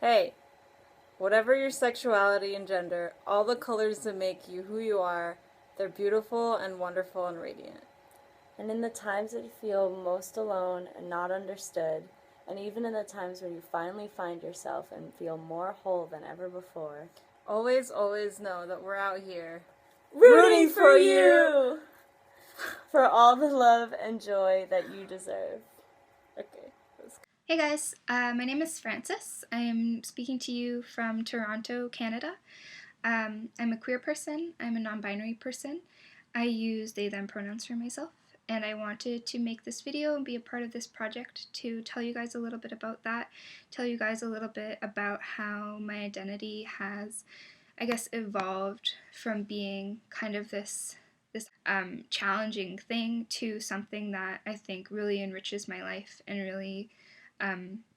Hey, whatever your sexuality and gender, all the colors that make you who you are, they're beautiful and wonderful and radiant. And in the times that you feel most alone and not understood, and even in the times when you finally find yourself and feel more whole than ever before, Always, always know that we're out here rooting for you! For all the love and joy that you deserve. Okay, let's go. Hey guys, my name is Frances. I'm speaking to you from Toronto, Canada. I'm a queer person. I'm a non-binary person. I use they them pronouns for myself, and I wanted to make this video and be a part of this project to tell you guys a little bit about that, tell you guys a little bit about how my identity has, I guess, evolved from being kind of this challenging thing to something that I think really enriches my life and really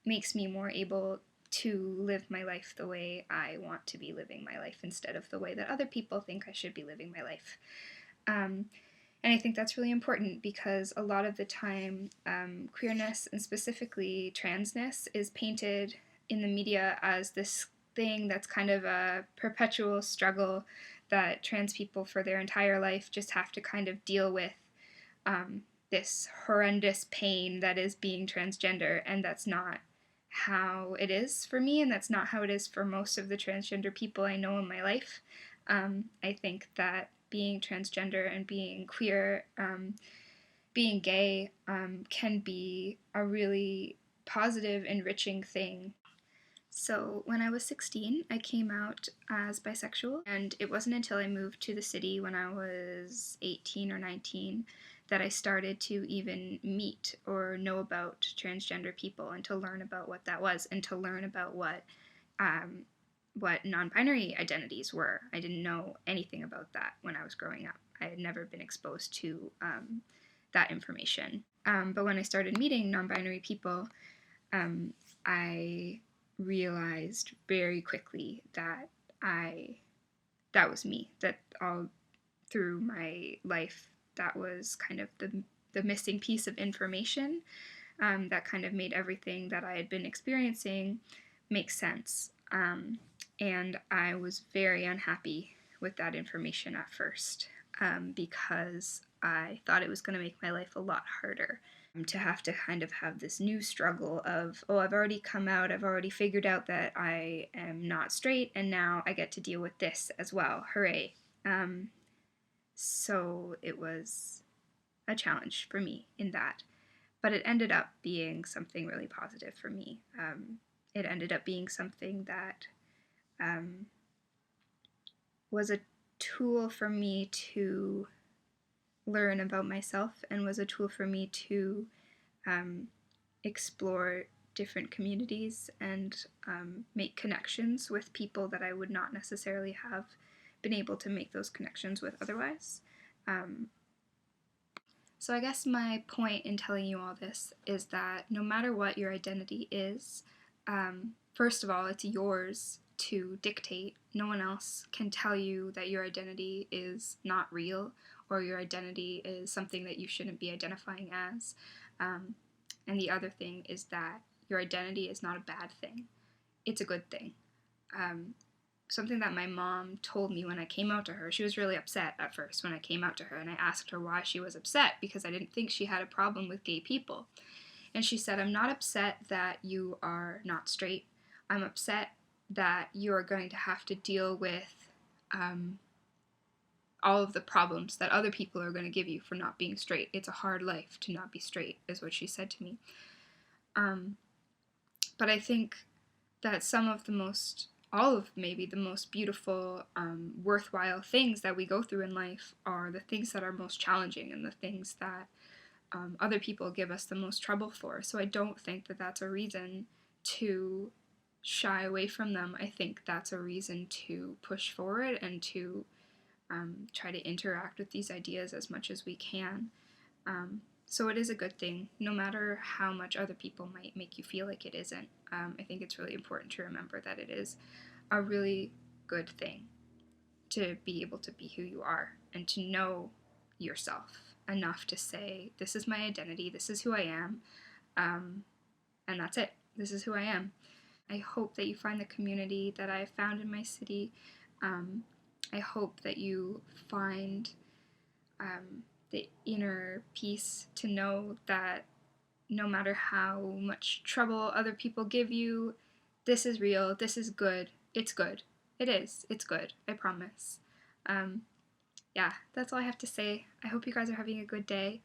makes me more able to live my life the way I want to be living my life instead of the way that other people think I should be living my life. And I think that's really important because a lot of the time, queerness and specifically transness is painted in the media as this thing that's kind of a perpetual struggle that trans people for their entire life just have to kind of deal with this horrendous pain that is being transgender, and that's not how it is for me, and that's not how it is for most of the transgender people I know in my life. I think that being transgender and being queer, being gay, can be a really positive, enriching thing. So when I was 16, I came out as bisexual, and it wasn't until I moved to the city when I was 18 or 19 that I started to even meet or know about transgender people and to learn about what that was and to learn about what non-binary identities were. I didn't know anything about that when I was growing up. I had never been exposed to that information. But when I started meeting non-binary people, I realized very quickly that that was me. That all through my life, that was kind of the missing piece of information that kind of made everything that I had been experiencing make sense. And I was very unhappy with that information at first because I thought it was going to make my life a lot harder to have to kind of have this new struggle of, oh, I've already come out, I've already figured out that I am not straight, and now I get to deal with this as well. Hooray. So it was a challenge for me in that. But it ended up being something really positive for me. It ended up being something that was a tool for me to learn about myself and was a tool for me to explore different communities and make connections with people that I would not necessarily have been able to make those connections with otherwise. So I guess my point in telling you all this is that no matter what your identity is, first of all, it's yours to dictate. No one else can tell you that your identity is not real or your identity is something that you shouldn't be identifying as. And the other thing is that your identity is not a bad thing. It's a good thing. Something that my mom told me when I came out to her. She was really upset at first when I came out to her, and I asked her why she was upset because I didn't think she had a problem with gay people. And she said, I'm not upset that you are not straight. I'm upset that you are going to have to deal with all of the problems that other people are going to give you for not being straight. It's a hard life to not be straight, is what she said to me. But I think that all of maybe the most beautiful, worthwhile things that we go through in life are the things that are most challenging and the things that other people give us the most trouble for. So I don't think that that's a reason to shy away from them. I think that's a reason to push forward and to try to interact with these ideas as much as we can. So it is a good thing, no matter how much other people might make you feel like it isn't. I think it's really important to remember that it is a really good thing to be able to be who you are and to know yourself enough to say, this is my identity, this is who I am, and that's it. This is who I am. I hope that you find the community that I found in my city. I hope that you find the inner peace to know that no matter how much trouble other people give you, this is real, this is good, it's good. It is, it's good, I promise. Yeah, that's all I have to say. I hope you guys are having a good day.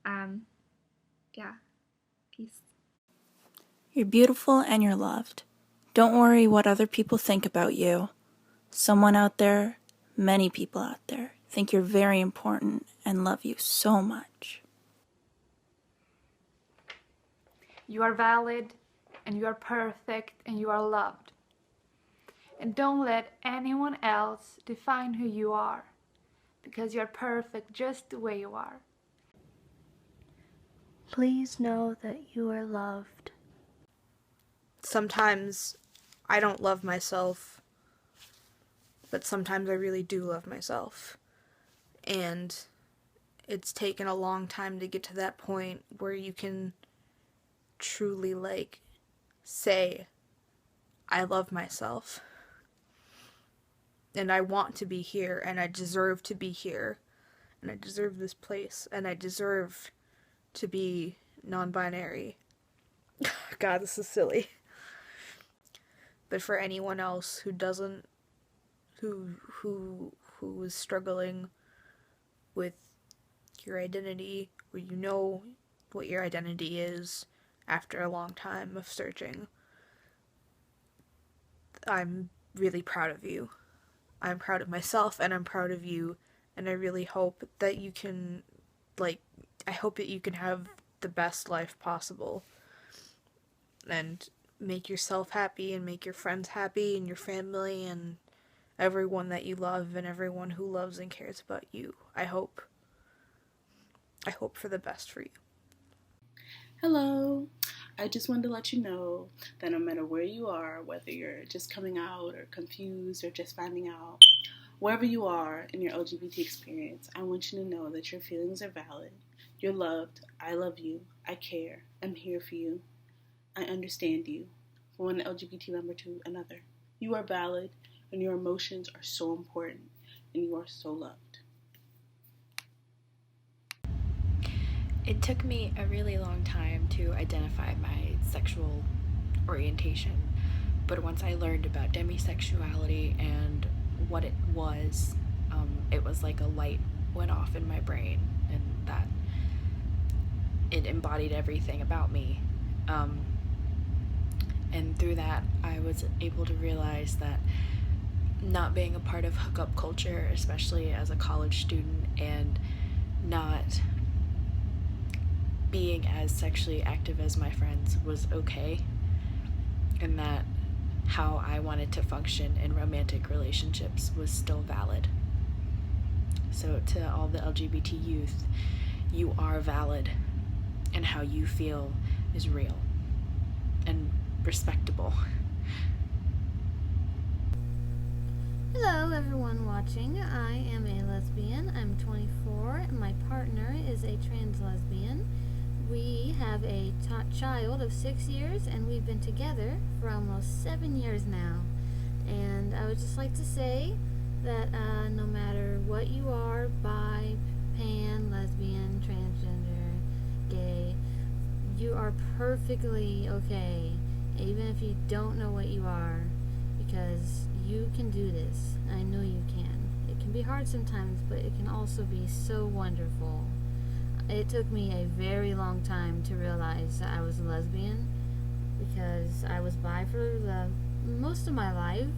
Yeah, peace. You're beautiful and you're loved. Don't worry what other people think about you. Someone out there, many people out there, think you're very important and love you so much. You are valid, and you are perfect, and you are loved. And don't let anyone else define who you are, because you are perfect just the way you are. Please know that you are loved. Sometimes I don't love myself, but sometimes I really do love myself. And it's taken a long time to get to that point where you can truly, say, I love myself. And I want to be here, and I deserve to be here, and I deserve this place, and I deserve to be non-binary. God, this is silly. But for anyone else who doesn't, who is struggling with your identity, or you know what your identity is after a long time of searching, I'm really proud of you. I'm proud of myself, and I'm proud of you, and I really hope that you can, I hope that you can have the best life possible, and make yourself happy, and make your friends happy, and your family, and everyone that you love, and everyone who loves and cares about you. I hope for the best for you. Hello. I just wanted to let you know that no matter where you are, whether you're just coming out or confused or just finding out, wherever you are in your LGBT experience, I want you to know that your feelings are valid. You're loved. I love you. I care. I'm here for you. I understand you. From one LGBT member to another. You are valid, and your emotions are so important, and you are so loved. It took me a really long time to identify my sexual orientation, but once I learned about demisexuality and what it was like a light went off in my brain, and that it embodied everything about me. And through that, I was able to realize that not being a part of hookup culture, especially as a college student, and not being as sexually active as my friends was okay, and that how I wanted to function in romantic relationships was still valid. So to all the LGBT youth, you are valid, and how you feel is real and respectable. Hello everyone watching. I am a lesbian. I'm 24 and my partner is a trans lesbian. We have a child of 6 years and we've been together for almost 7 years now. And I would just like to say that no matter what you are, bi, pan, lesbian, transgender, gay, you are perfectly okay, even if you don't know what you are, because you can do this. I know you can. It can be hard sometimes, but it can also be so wonderful. It took me a very long time to realize that I was a lesbian, because I was bi for the most of my life,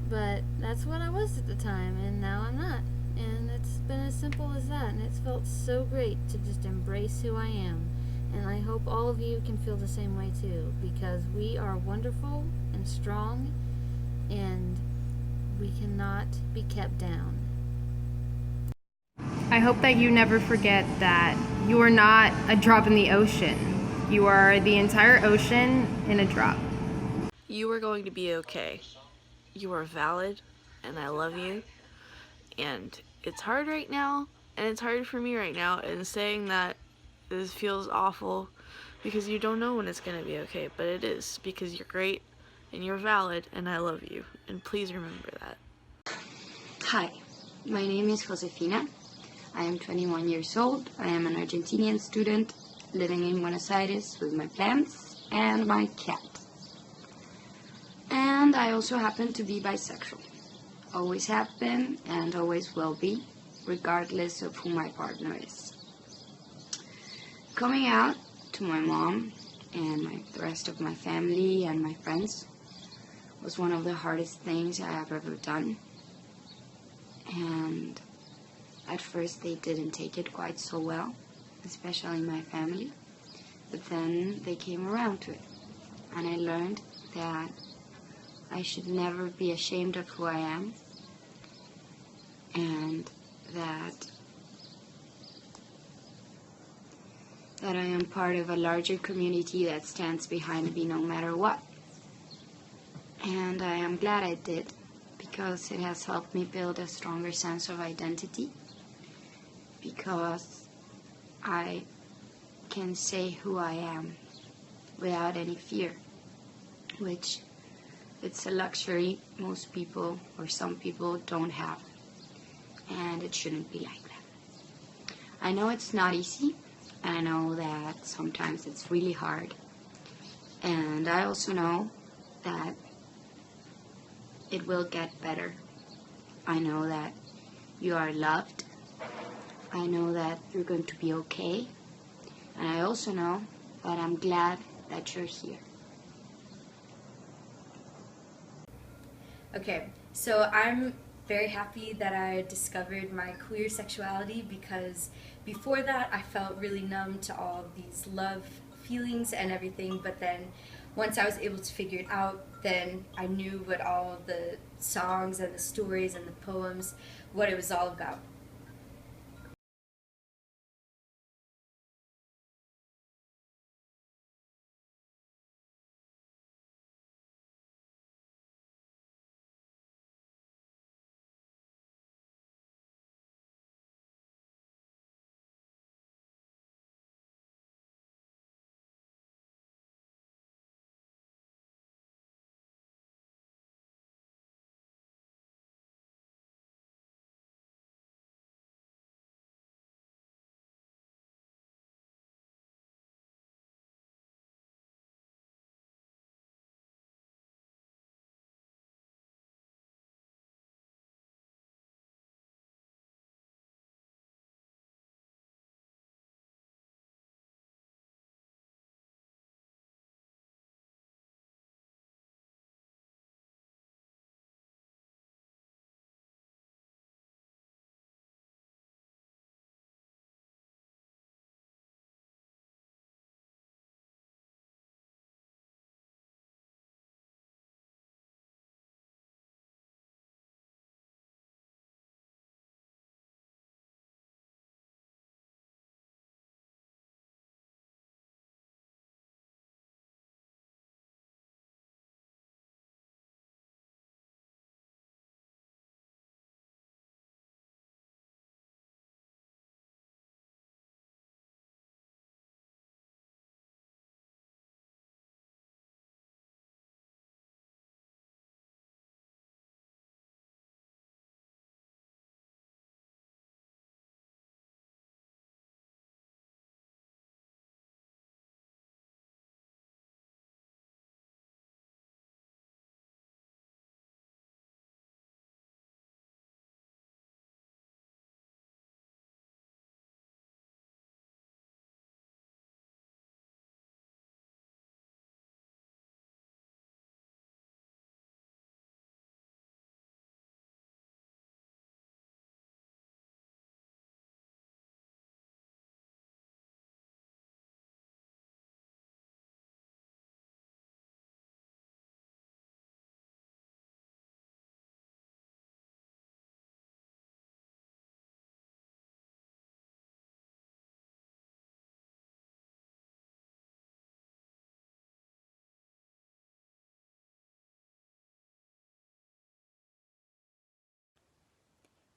but that's what I was at the time, and now I'm not. And it's been as simple as that, and it's felt so great to just embrace who I am. And I hope all of you can feel the same way too, because we are wonderful and strong, and we cannot be kept down. I hope that you never forget that you are not a drop in the ocean. You are the entire ocean in a drop. You are going to be okay. You are valid, and I love you. And it's hard right now, and it's hard for me right now, and saying that this feels awful because you don't know when it's going to be okay, but it is, because you're great, and you're valid, and I love you. And please remember that. Hi, my name is Josefina. I am 21 years old. I am an Argentinian student living in Buenos Aires with my plants and my cat. And I also happen to be bisexual. Always have been and always will be, regardless of who my partner is. Coming out to my mom and the rest of my family and my friends was one of the hardest things I have ever done. And at first they didn't take it quite so well, especially my family. But then they came around to it. And I learned that I should never be ashamed of who I am. And that I am part of a larger community that stands behind me no matter what. And I am glad I did, because it has helped me build a stronger sense of identity, because I can say who I am without any fear, which it's a luxury most people or some people don't have, and it shouldn't be like that. I know it's not easy, and I know that sometimes it's really hard, and I also know that it will get better. I know that you are loved. I know that you're going to be okay. And I also know that I'm glad that you're here. Okay, so I'm very happy that I discovered my queer sexuality, because before that I felt really numb to all these love feelings and everything, but then once I was able to figure it out, then I knew what all the songs and the stories and the poems, what it was all about.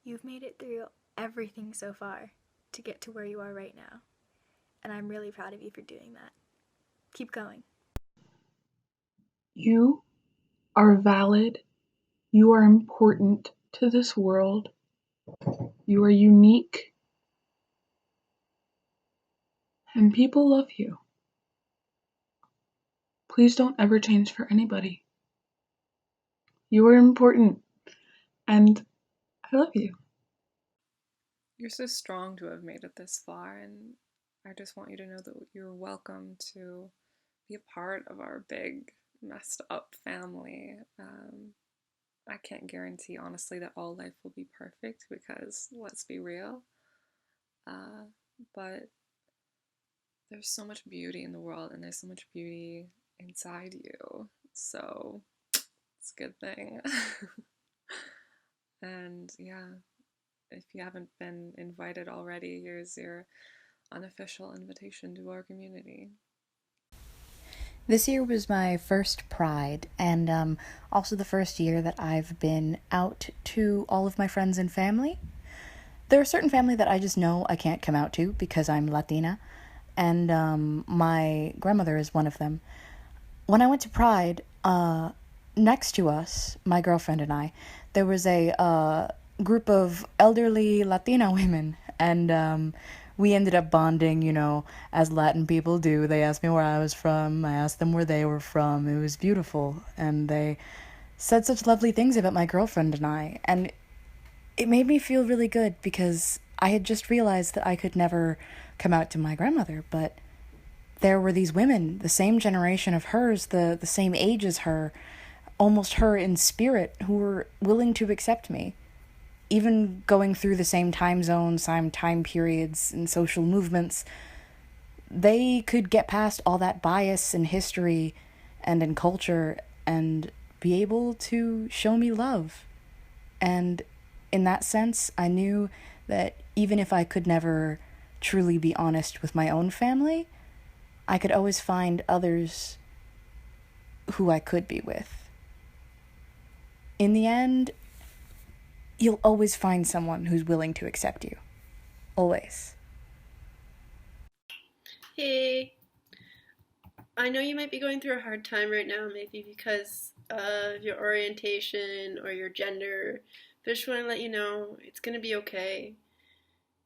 You've made it through everything so far to get to where you are right now, and I'm really proud of you for doing that. Keep going. You are valid. You are important to this world. You are unique. And people love you. Please don't ever change for anybody. You are important. And I love you. You're so strong to have made it this far, and I just want you to know that you're welcome to be a part of our big, messed up family. I can't guarantee, honestly, that all life will be perfect because, let's be real, but there's so much beauty in the world, and there's so much beauty inside you, so it's a good thing. And yeah, if you haven't been invited already, here's your unofficial invitation to our community. This year was my first Pride, and also the first year that I've been out to all of my friends and family. There are certain family that I just know I can't come out to because I'm Latina, and my grandmother is one of them. When I went to Pride, next to us, my girlfriend and I, there was a group of elderly Latina women, and we ended up bonding, you know, as Latin people do. They asked me where I was from, I asked them where they were from. It was beautiful, and they said such lovely things about my girlfriend and I, and it made me feel really good because I had just realized that I could never come out to my grandmother, but there were these women, the same generation of hers, the same age as her, almost her in spirit, who were willing to accept me. Even going through the same time zones, same time periods, and social movements, they could get past all that bias in history and in culture and be able to show me love. And in that sense, I knew that even if I could never truly be honest with my own family, I could always find others who I could be with. In the end, you'll always find someone who's willing to accept you. Always. Hey, I know you might be going through a hard time right now, maybe because of your orientation or your gender, but I just want to let you know it's going to be okay.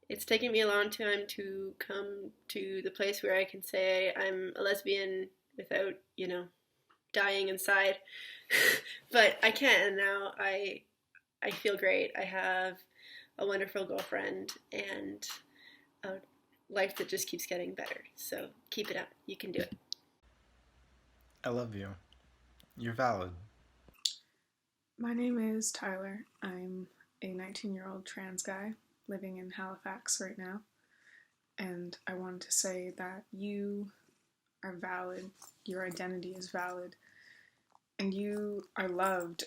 It's taken me a long time to come to the place where I can say I'm a lesbian without, you know, dying inside. But I can, and now I feel great. I have a wonderful girlfriend and a life that just keeps getting better. So keep it up. You can do it. I love you. You're valid. My name is Tyler. I'm a 19-year-old trans guy living in Halifax right now. And I wanted to say that you are valid. Your identity is valid. And you are loved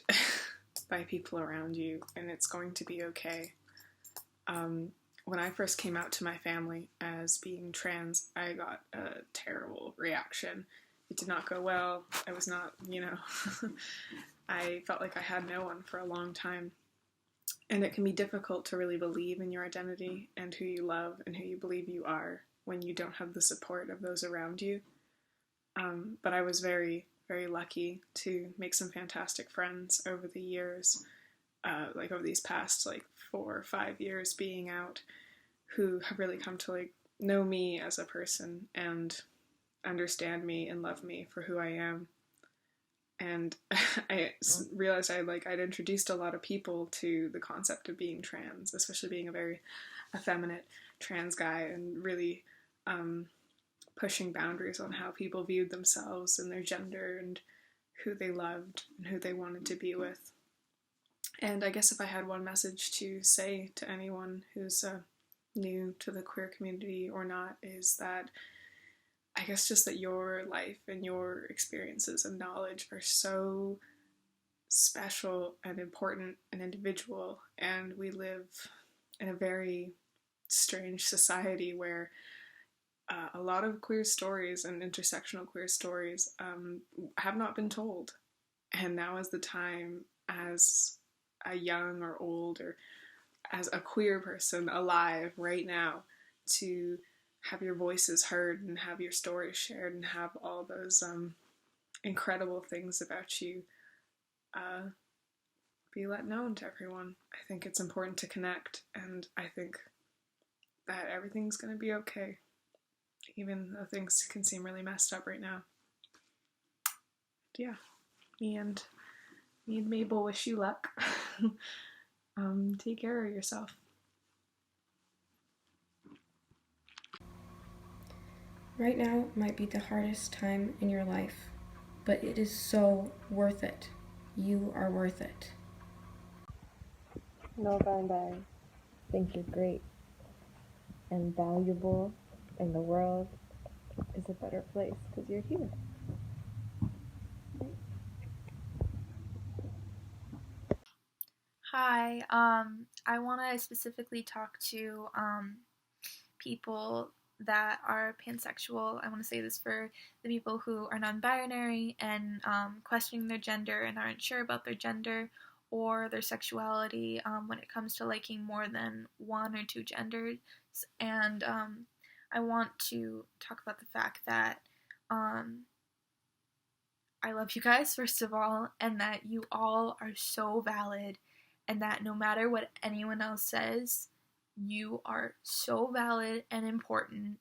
by people around you, and it's going to be okay. When I first came out to my family as being trans, I got a terrible reaction. It did not go well. I was not, you know, I felt like I had no one for a long time. And it can be difficult to really believe in your identity and who you love and who you believe you are when you don't have the support of those around you. But I was very, very lucky to make some fantastic friends over the years, like over these past 4 or 5 years being out, who have really come to know me as a person and understand me and love me for who I am. And I realized I'd introduced a lot of people to the concept of being trans, especially being a very effeminate trans guy, and really pushing boundaries on how people viewed themselves and their gender and who they loved and who they wanted to be with. And I guess if I had one message to say to anyone who's new to the queer community or not, is that I guess just that your life and your experiences and knowledge are so special and important and individual, and we live in a very strange society where a lot of queer stories and intersectional queer stories have not been told. And now is the time, as a young or old or as a queer person alive right now, to have your voices heard and have your stories shared and have all those incredible things about you be let known to everyone. I think it's important to connect, and I think that everything's going to be okay, even though things can seem really messed up right now. Yeah, me and Mabel wish you luck. Take care of yourself. Right now might be the hardest time in your life, but it is so worth it. You are worth it. Know that I think you're great and valuable, and the world is a better place because you're here. Hi, I want to specifically talk to people that are pansexual. I want to say this for the people who are non-binary and questioning their gender and aren't sure about their gender or their sexuality when it comes to liking more than one or two genders. And I want to talk about the fact that I love you guys, first of all, and that you all are so valid, and that no matter what anyone else says, you are so valid and important,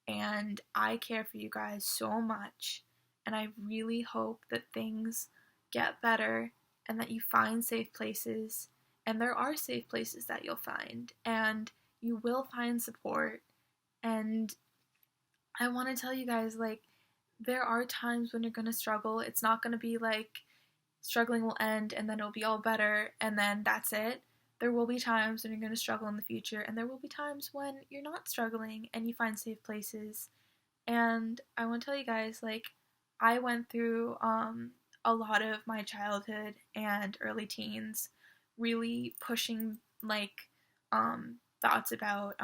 and I care for you guys so much, and I really hope that things get better and that you find safe places, and there are safe places that you'll find, and you will find support, and I want to tell you guys, like, there are times when you're going to struggle. It's not going to be like struggling will end and then it'll be all better and then that's it. There will be times when you're going to struggle in the future, and there will be times when you're not struggling and you find safe places. And I want to tell you guys, like, I went through a lot of my childhood and early teens really pushing, like, thoughts about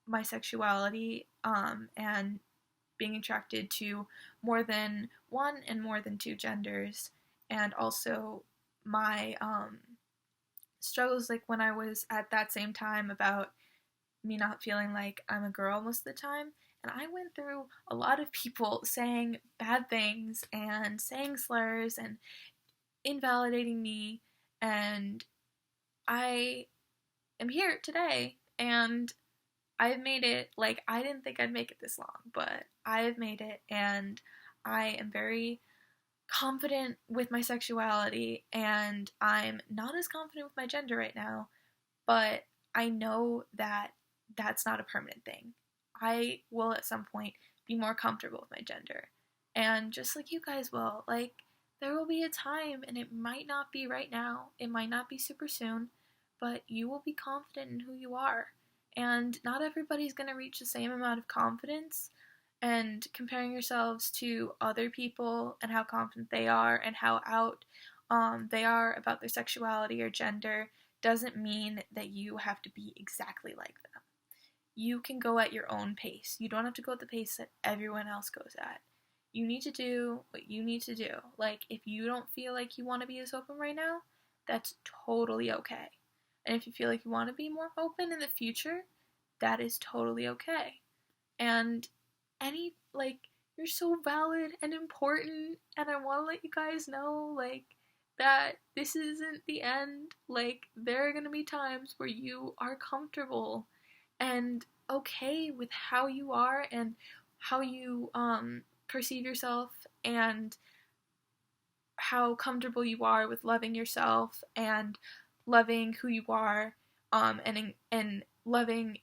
my sexuality and being attracted to more than one and more than two genders, and also my struggles, like when I was at that same time about me not feeling like I'm a girl most of the time. And I went through a lot of people saying bad things and saying slurs and invalidating me, and I am here today, and I've made it. Like, I didn't think I'd make it this long, but I've made it, and I am very confident with my sexuality, and I'm not as confident with my gender right now, but I know that that's not a permanent thing. I will at some point be more comfortable with my gender, and just like you guys will, like, there will be a time, and it might not be right now, it might not be super soon, but you will be confident in who you are. And not everybody's going to reach the same amount of confidence, and comparing yourselves to other people and how confident they are and how out they are about their sexuality or gender doesn't mean that you have to be exactly like them. You can go at your own pace. You don't have to go at the pace that everyone else goes at. You need to do what you need to do. Like, if you don't feel like you want to be as open right now, that's totally okay. And if you feel like you want to be more open in the future, that is totally okay. And you're so valid and important, and I want to let you guys know, like, that this isn't the end. Like, there are going to be times where you are comfortable and okay with how you are and how you perceive yourself, and how comfortable you are with loving yourself and loving who you are, and loving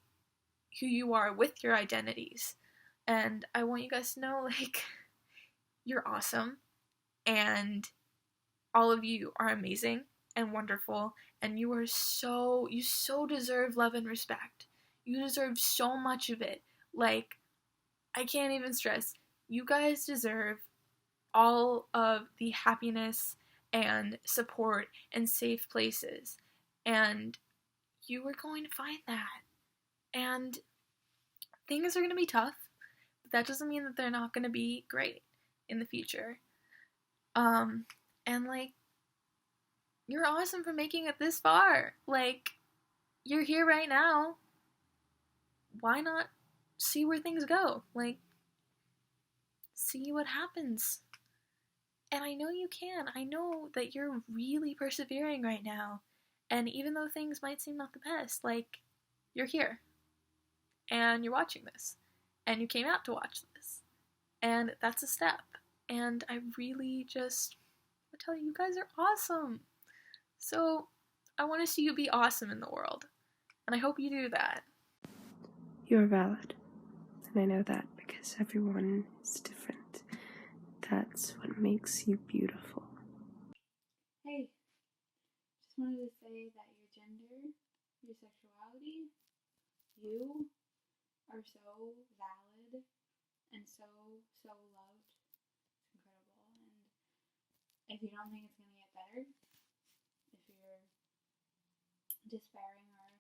who you are with your identities. And I want you guys to know, like, you're awesome, and all of you are amazing and wonderful, and you so deserve love and respect. You deserve so much of it. Like, I can't even stress, you guys deserve all of the happiness and support and safe places, and you are going to find that. And things are going to be tough, but that doesn't mean that they're not going to be great in the future. And, like, you're awesome for making it this far. Like, you're here right now. Why not see where things go? Like, see what happens. And I know you can. I know that you're really persevering right now. And even though things might seem not the best, like, you're here. And you're watching this. And you came out to watch this. And that's a step. And I really just want to tell you, you guys are awesome. So I want to see you be awesome in the world. And I hope you do that. You're valid. And I know that because everyone is different. That's what makes you beautiful. Hey, just wanted to say that your gender, your sexuality, you are so valid and so loved. It's incredible. And if you don't think it's going to get better, if you're despairing or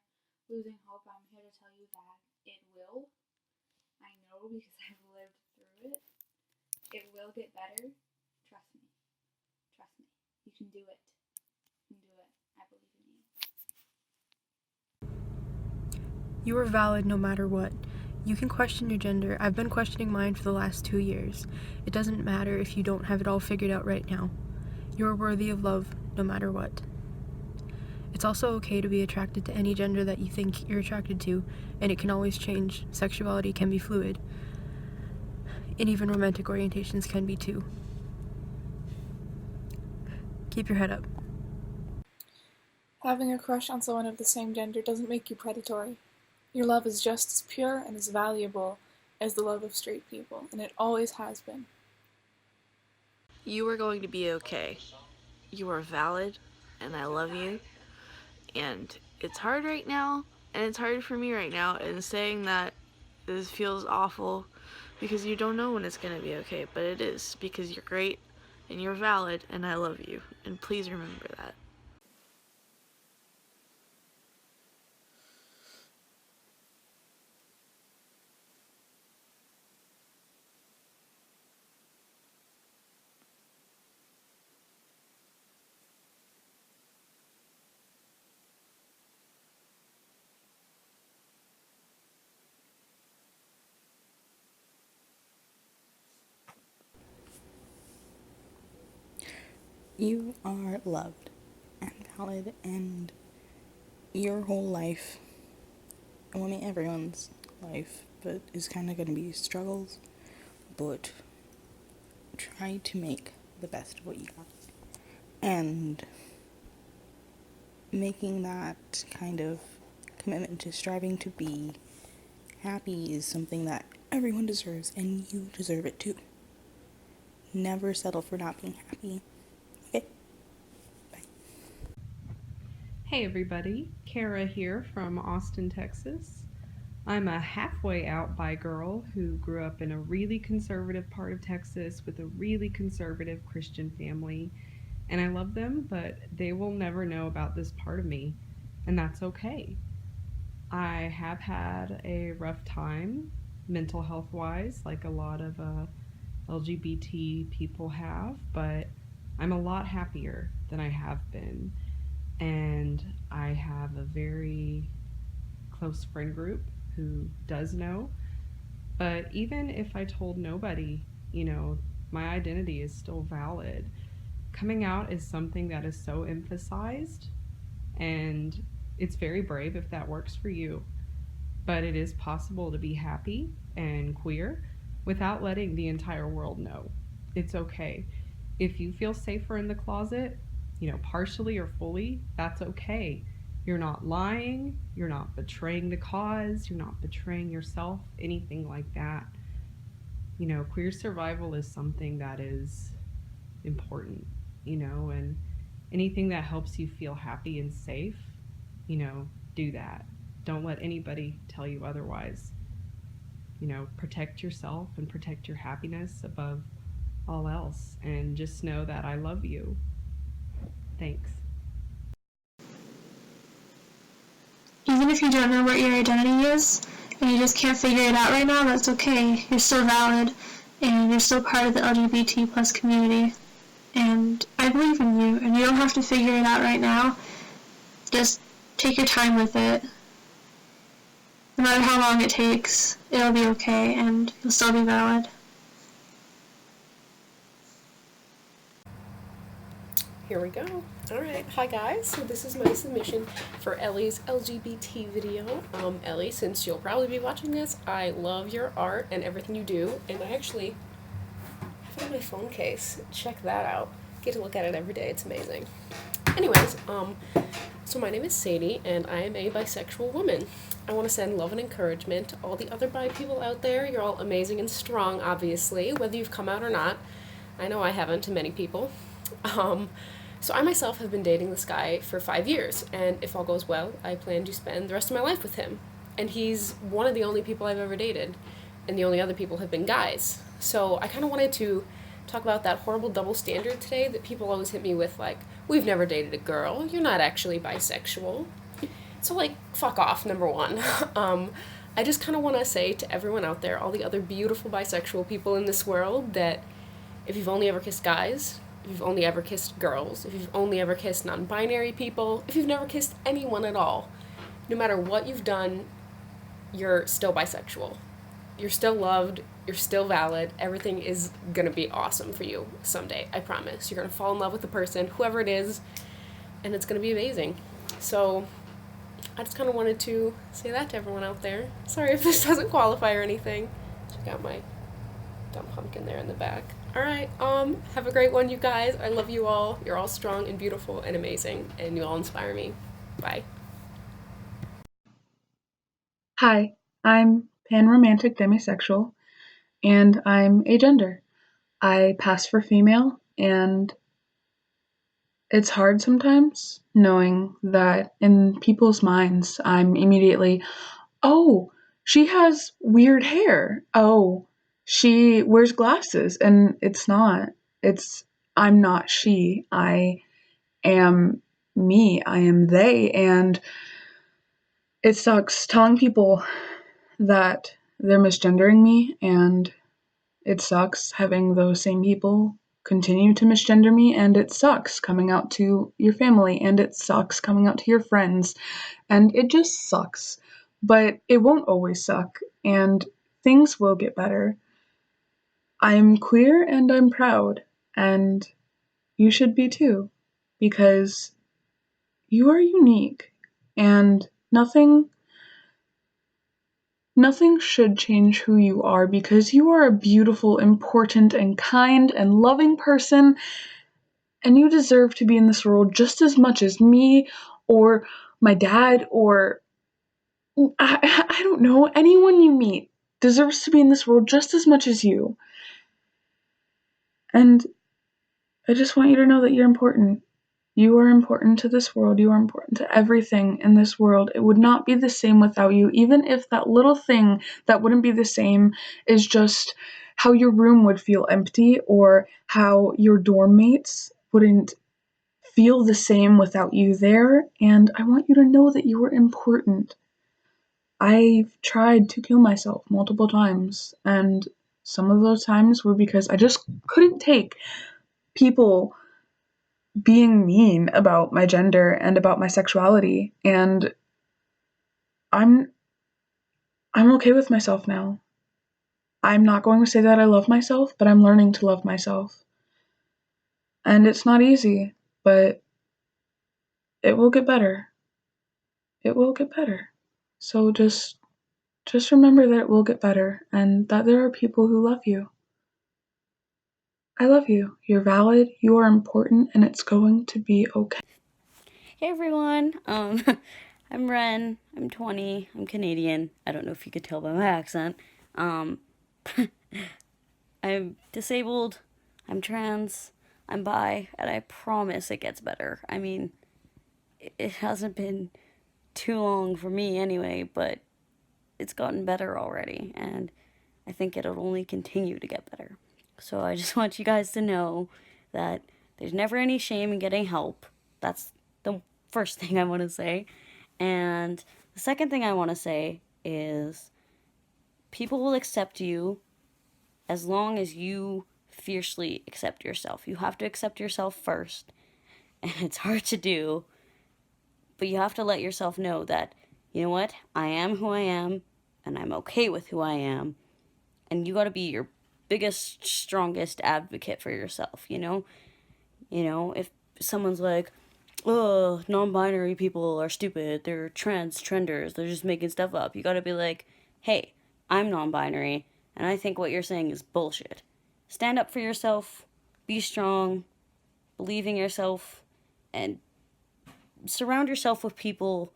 losing hope, I'm here to tell you that it will. I know because I've lived through it. It will get better. Trust me. Trust me. You can do it. You can do it. I believe in you. You are valid no matter what. You can question your gender. I've been questioning mine for the last 2 years. It doesn't matter if you don't have it all figured out right now. You are worthy of love no matter what. It's also okay to be attracted to any gender that you think you're attracted to, and it can always change. Sexuality can be fluid. And even romantic orientations can be too. Keep your head up. Having a crush on someone of the same gender doesn't make you predatory. Your love is just as pure and as valuable as the love of straight people, and it always has been. You are going to be okay. You are valid, and I love you. And it's hard right now, and it's hard for me right now, and saying that this feels awful because you don't know when it's going to be okay, but it is, because you're great, and you're valid, and I love you. And please remember that. You are loved and valid, and your whole life, well, I mean everyone's life, but is kind of going to be struggles, but try to make the best of what you got. And making that kind of commitment to striving to be happy is something that everyone deserves, and you deserve it too. Never settle for not being happy. Okay? Hey everybody, Kara here from Austin, Texas. I'm a halfway out bi girl who grew up in a really conservative part of Texas with a really conservative Christian family, and I love them, but they will never know about this part of me, and that's okay. I have had a rough time mental health wise, like a lot of LGBT people have, but I'm a lot happier than I have been. And I have a very close friend group who does know. But even if I told nobody, my identity is still valid. Coming out is something that is so emphasized, and it's very brave if that works for you. But it is possible to be happy and queer without letting the entire world know. It's okay. If you feel safer in the closet, partially or fully, that's okay. You're not lying, you're not betraying the cause, you're not betraying yourself, anything like that. Queer survival is something that is important, and anything that helps you feel happy and safe, do that. Don't let anybody tell you otherwise. Protect yourself and protect your happiness above all else, and just know that I love you. Thanks. Even if you don't know what your identity is, and you just can't figure it out right now, that's okay. You're still valid, and you're still part of the LGBT plus community. And I believe in you, and you don't have to figure it out right now. Just take your time with it. No matter how long it takes, it'll be okay, and you'll still be valid. Here we go. Alright, hi guys. So this is my submission for Ellie's LGBT video. Ellie, since you'll probably be watching this, I love your art and everything you do, and I actually have it in my phone case. Check that out. Get to look at it every day. It's amazing. Anyways, so my name is Sadie, and I am a bisexual woman. I want to send love and encouragement to all the other bi people out there. You're all amazing and strong, obviously, whether you've come out or not. I know I haven't to many people. So I myself have been dating this guy for 5 years, and if all goes well, I plan to spend the rest of my life with him. And he's one of the only people I've ever dated, and the only other people have been guys. So I kind of wanted to talk about that horrible double standard today that people always hit me with, like, we've never dated a girl, you're not actually bisexual. So, like, fuck off, number one. I just kind of want to say to everyone out there, all the other beautiful bisexual people in this world, that if you've only ever kissed guys, if you've only ever kissed girls, if you've only ever kissed non-binary people, if you've never kissed anyone at all, no matter what you've done, you're still bisexual. You're still loved, you're still valid, everything is gonna be awesome for you someday, I promise. You're gonna fall in love with the person, whoever it is, and it's gonna be amazing. So, I just kind of wanted to say that to everyone out there. Sorry if this doesn't qualify or anything. Check out my dumb pumpkin there in the back. Alright, have a great one, you guys. I love you all. You're all strong and beautiful and amazing, and you all inspire me. Bye. Hi, I'm pan-romantic demisexual, and I'm agender. I pass for female, and it's hard sometimes knowing that in people's minds I'm immediately, oh, she has weird hair. Oh, she wears glasses. And it's not. It's, I'm not she. I am me. I am they. And it sucks telling people that they're misgendering me, and it sucks having those same people continue to misgender me, and it sucks coming out to your family, and it sucks coming out to your friends, and it just sucks. But it won't always suck, and things will get better. I'm queer and I'm proud, and you should be too, because you are unique, and nothing should change who you are, because you are a beautiful, important, and kind and loving person, and you deserve to be in this world just as much as me, or my dad, or I don't know, anyone you meet deserves to be in this world just as much as you. And I just want you to know that you're important. You are important to this world. You are important to everything in this world. It would not be the same without you, even if that little thing that wouldn't be the same is just how your room would feel empty, or how your dorm mates wouldn't feel the same without you there. And I want you to know that you are important. I've tried to kill myself multiple times, and some of those times were because I just couldn't take people being mean about my gender and about my sexuality, and I'm okay with myself now. I'm not going to say that I love myself, but I'm learning to love myself. And it's not easy, but it will get better. It will get better. So just remember that it will get better, and that there are people who love you. I love you. You're valid, you are important, and it's going to be okay. Hey everyone, I'm Ren, I'm 20, I'm Canadian. I don't know if you could tell by my accent. I'm disabled, I'm trans, I'm bi, and I promise it gets better. I mean, it hasn't been too long for me anyway, but it's gotten better already, and I think it'll only continue to get better. So I just want you guys to know that there's never any shame in getting help. That's the first thing I want to say. And the second thing I want to say is people will accept you as long as you fiercely accept yourself. You have to accept yourself first, and it's hard to do, but you have to let yourself know that, you know what, I am who I am, and I'm okay with who I am, and you gotta be your biggest, strongest advocate for yourself, you know? You know, if someone's like, oh, non-binary people are stupid, they're trenders, they're just making stuff up. You gotta be like, hey, I'm non-binary, and I think what you're saying is bullshit. Stand up for yourself, be strong, believe in yourself, and surround yourself with people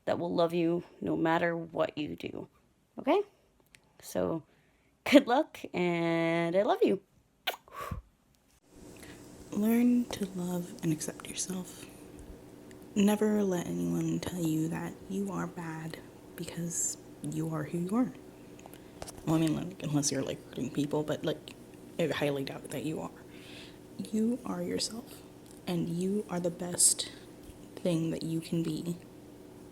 that will love you no matter what you do. Okay? So, good luck, and I love you. Learn to love and accept yourself. Never let anyone tell you that you are bad because you are who you are. Well, I mean, like, unless you're like hurting people, but like, I highly doubt that you are. You are yourself, and you are the best thing that you can be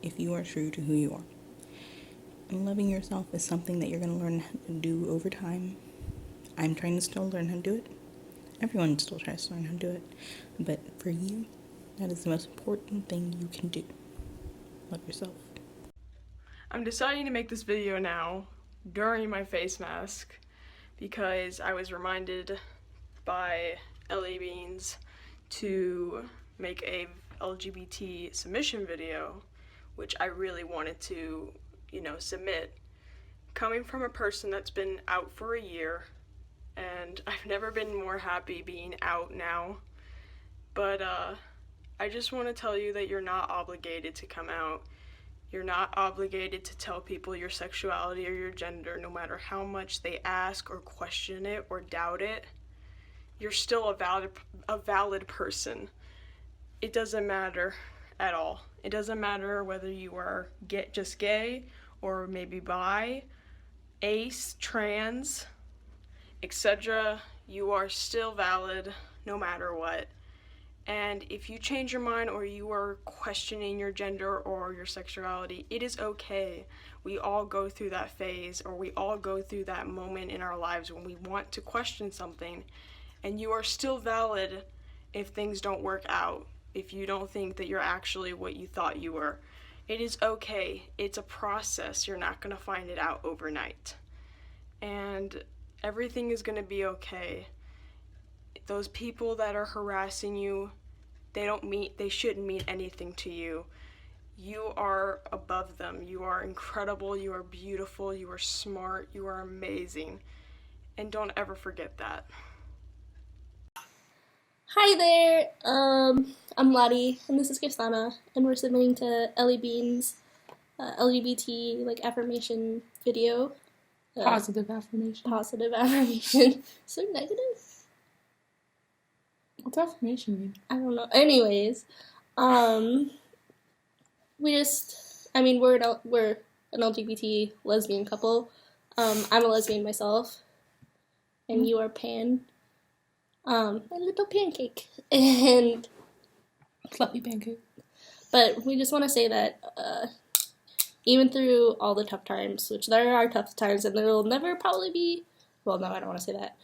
if you are true to who you are. And loving yourself is something that you're going to learn how to do over time. I'm trying to still learn how to do it. Everyone still tries to learn how to do it. But for you, that is the most important thing you can do. Love yourself. I'm deciding to make this video now during my face mask because I was reminded by Ellie Beans to make a LGBT submission video, which I really wanted to, submit. Coming from a person that's been out for a year, and I've never been more happy being out now, but I just want to tell you that you're not obligated to come out. You're not obligated to tell people your sexuality or your gender, no matter how much they ask or question it or doubt it. You're still a valid person. It doesn't matter at all. It doesn't matter whether you are just gay or maybe bi, ace, trans, etc. You are still valid no matter what. And if you change your mind or you are questioning your gender or your sexuality, it is okay. We all go through that phase, or we all go through that moment in our lives when we want to question something, and you are still valid if things don't work out, if you don't think that you're actually what you thought you were. It is okay. It's a process. You're not going to find it out overnight. And everything is going to be okay. Those people that are harassing you, they shouldn't mean anything to you. You are above them. You are incredible. You are beautiful. You are smart. You are amazing. And don't ever forget that. Hi there, I'm Lottie, and this is Kristana, and we're submitting to Ellie Bean's LGBT, affirmation video. Positive affirmation. Positive affirmation. So negative? What's affirmation mean? I don't know. Anyways, we're an LGBT lesbian couple. I'm a lesbian myself, and you are pan. My little pancake. And fluffy pancake. But we just want to say that even through all the tough times, which there are tough times, and there will never probably be. Well, no, I don't want to say that.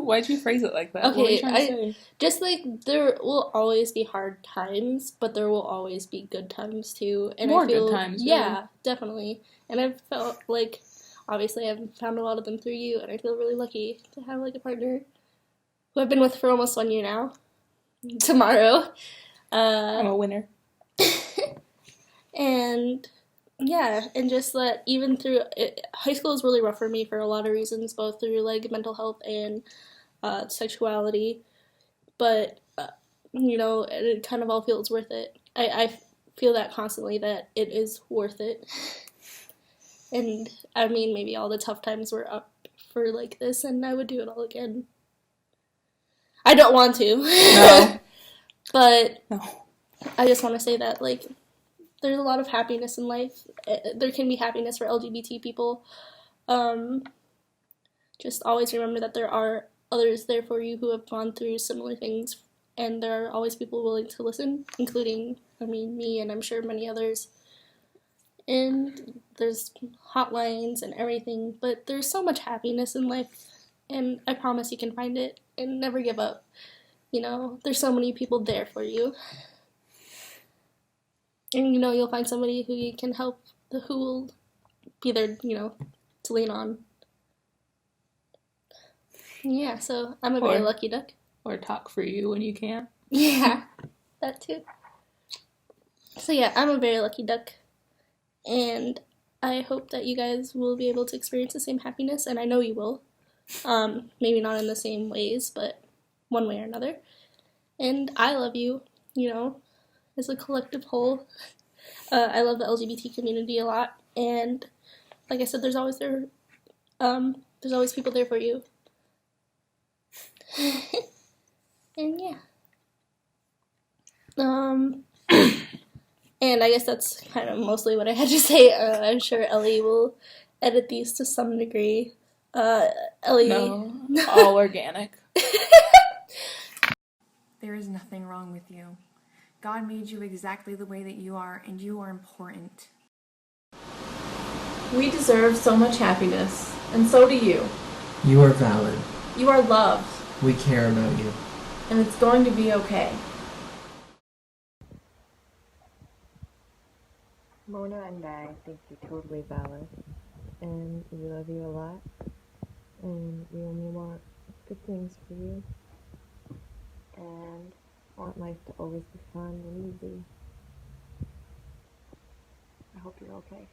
Why'd you phrase it like that? Okay, what are you trying to say? Just there will always be hard times, but there will always be good times too. And More I feel, good times. Yeah, really. definitely. And I've felt like, obviously, I've found a lot of them through you, and I feel really lucky to have a partner who I've been with for almost 1 year now. Tomorrow. I'm a winner. And yeah, and just that even through high school is really rough for me for a lot of reasons, both through mental health and sexuality. But it kind of all feels worth it. I feel that constantly, that it is worth it. And I mean, maybe all the tough times were up for this, and I would do it all again. I don't want to. No. But no. I just want to say that, there's a lot of happiness in life. There can be happiness for LGBT people. Just always remember that there are others there for you who have gone through similar things, and there are always people willing to listen, including, me, and I'm sure many others. And there's hotlines and everything, but there's so much happiness in life, and I promise you can find it, and never give up. There's so many people there for you. And you'll find somebody who you can help, who will be there, to lean on. Yeah, so I'm a very lucky duck. Or talk for you when you can't. Yeah, that too. So yeah, I'm a very lucky duck, and I hope that you guys will be able to experience the same happiness, and I know you will. Maybe not in the same ways, but one way or another. And I love you, you know, as a collective whole. I love the LGBT community a lot, and like I said, there's always people there for you. And yeah. And I guess that's kind of mostly what I had to say. I'm sure Ellie will edit these to some degree. Ellie. No, all organic. There is nothing wrong with you. God made you exactly the way that you are, and you are important. We deserve so much happiness, and so do you. You are valid. You are loved, We care about you. and it's going to be okay. Mona and I think you're totally valid, and we love you a lot, and we only want good things for you, and want life to always be fun and easy. I hope you're okay.